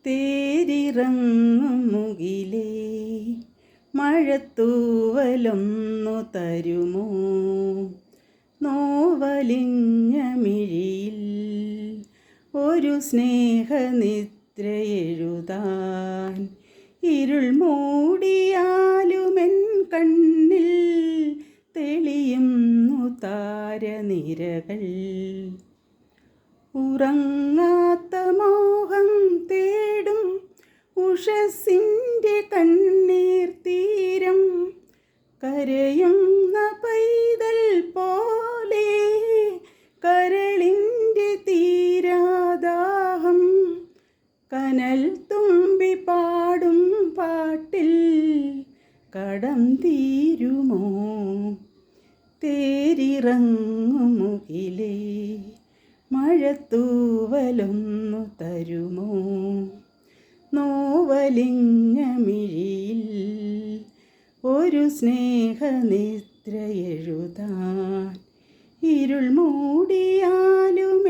തേരിറങ്ങും മുകിലേ മഴത്തൂവലൊന്നു തരുമോ? നോവലിഞ്ഞ മിഴിയിൽ ഒരു സ്നേഹനിദ്ര എഴുതാൻ. ഇരുൾ മൂടിയാലുമെൻ കണ്ണിൽ തെളിയുന്നു താരനിരകൾ. ഉറങ്ങാത്ത മോഹം തേടും ഉഷസ്സിൻ്റെ കണ്ണീർ തീരം. കരയുന്ന പൈതൽ പോലെ കരളിൻ്റെ തീരാദാഹം. കനൽ തുമ്പി പാടും പാട്ടിൽ കടം തീരുമോ? തേരിറങ്ങും മുകിലേ മഴത്തൂവലൊന്നു തരുമോ? നോവലിഞ്ഞ മിഴിയിൽ ഒരു സ്നേഹനിദ്ര എഴുതാൻ. ഇരുൾ മൂടിയാലും